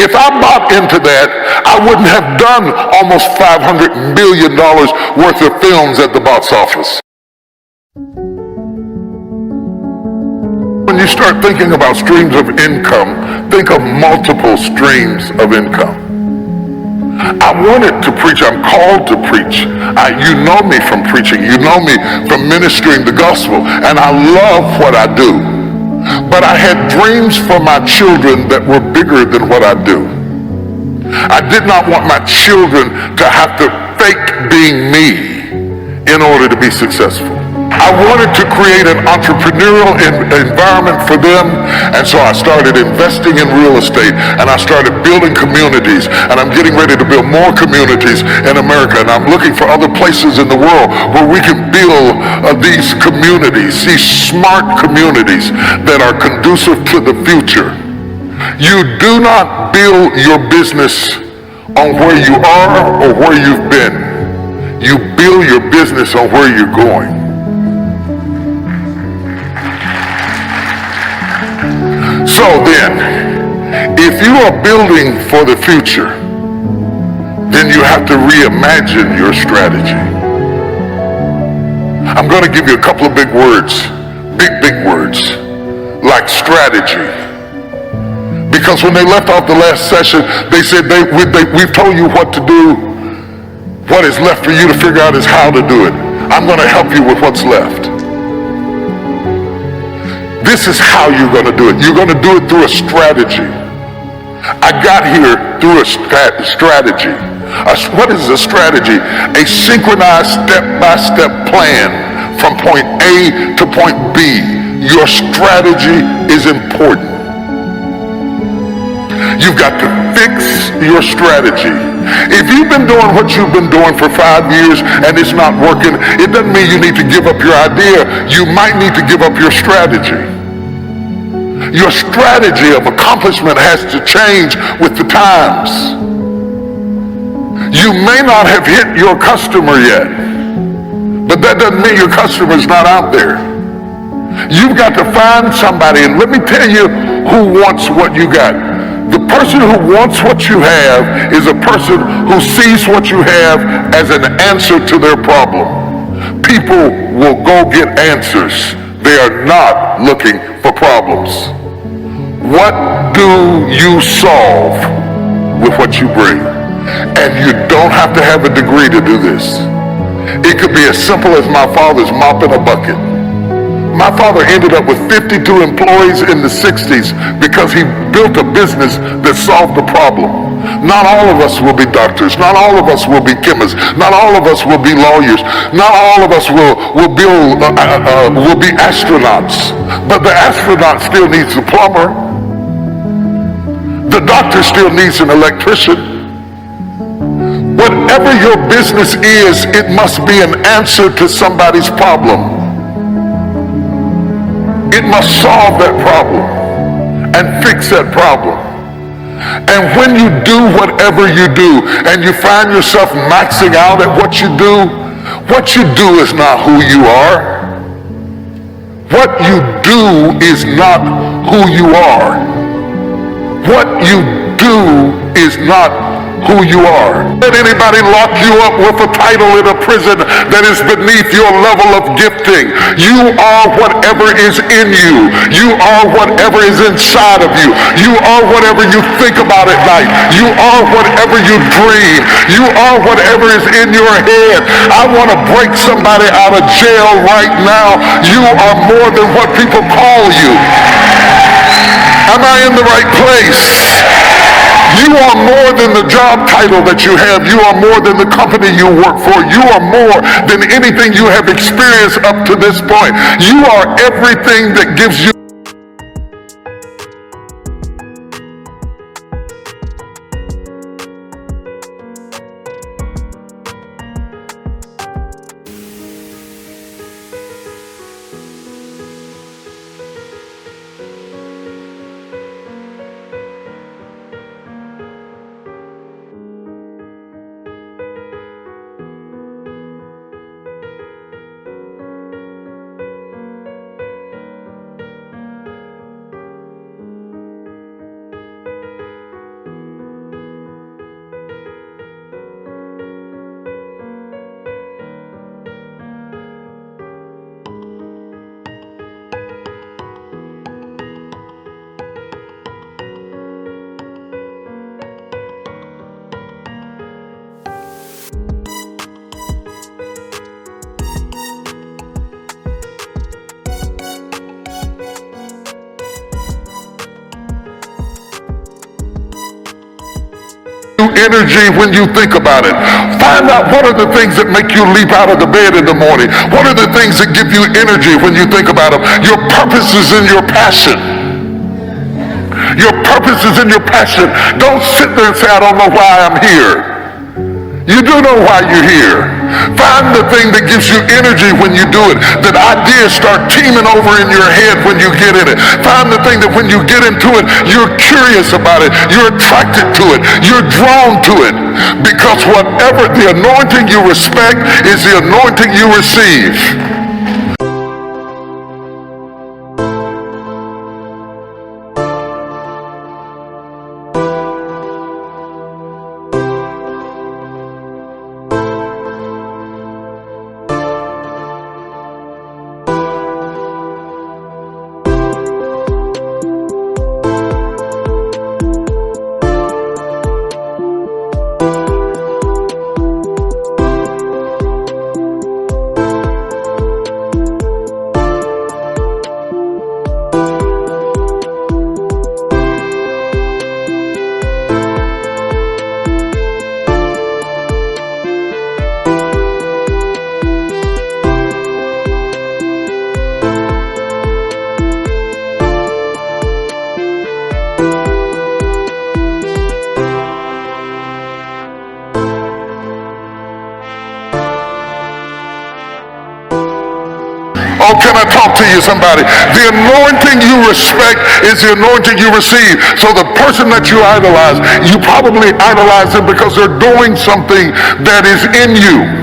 If I bought into that, I wouldn't have done almost $500 million worth of films at the box office. When you start thinking about streams of income, think of multiple streams of income. I wanted to preach. I'm called to preach. You know me from preaching. You know me from ministering the gospel. And I love what I do. But I had dreams for my children that were bigger than what I do. I did not want my children to have to fake being me in order to be successful. I wanted to create an entrepreneurial environment for them, and so I started investing in real estate, and I started building communities, and I'm getting ready to build more communities in America, and I'm looking for other places in the world where we can build these communities, these smart communities that are conducive to the future. You do not build your business on where you are or where you've been. You build your business on where you're going. So then, if you are building for the future, then you have to reimagine your strategy. I'm going to give you a couple of big words, big words, like strategy. Because when they left off the last session, they said, we've told you what to do. What is left for you to figure out is how to do it. I'm going to help you with what's left. This is how you're going to do it. You're going to do it through a strategy. I got here through a strategy. What is a strategy? A synchronized step-by-step plan from point A to point B. Your strategy is important. You've got to fix your strategy. If you've been doing what you've been doing for 5 years and it's not working, it doesn't mean you need to give up your idea. You might need to give up your strategy. Your strategy of accomplishment has to change with the times. You may not have hit your customer yet, but that doesn't mean your customer's not out there. You've got to find somebody, and let me tell you who wants what you got. The person who wants what you have is a person who sees what you have as an answer to their problem. People will go get answers. They are not looking for problems. What do you solve with what you bring? And you don't have to have a degree to do this. It could be as simple as my father's mopping a bucket. My father ended up with 52 employees in the 60s because he built a business that solved the problem. Not all of us will be doctors. Not all of us will be chemists. Not all of us will be lawyers. Not all of us will be astronauts. But the astronaut still needs a plumber. The doctor still needs an electrician. Whatever your business is, it must be an answer to somebody's problem. It must solve that problem and fix that problem. And when you do whatever you do and you find yourself maxing out at what you do is not who you are. What you do is not who you are. What you do is not who you are. Let anybody lock you up with a title in a prison that is beneath your level of gifting. You are whatever is in you. You are whatever is inside of you. You are whatever you think about at night. You are whatever you dream. You are whatever is in your head. I want to break somebody out of jail right now. You are more than what people call you. Am I in the right place? You are more than the job title that you have. You are more than the company you work for. You are more than anything you have experienced up to this point. You are everything that gives you energy when you think about it. Find out what are the things that make you leap out of the bed in the morning. What are the things that give you energy when you think about them? Your purpose is in your passion. Your purpose is in your passion. Don't sit there and say, I don't know why I'm here. You do know why you're here. Find the thing that gives you energy when you do it. That ideas start teeming over in your head when you get in it. Find the thing that when you get into it, you're curious about it. You're attracted to it. You're drawn to it. Because whatever the anointing you respect is the anointing you receive. Oh, can I talk to you, somebody? The anointing you respect is the anointing you receive. So the person that you idolize, you probably idolize them because they're doing something that is in you.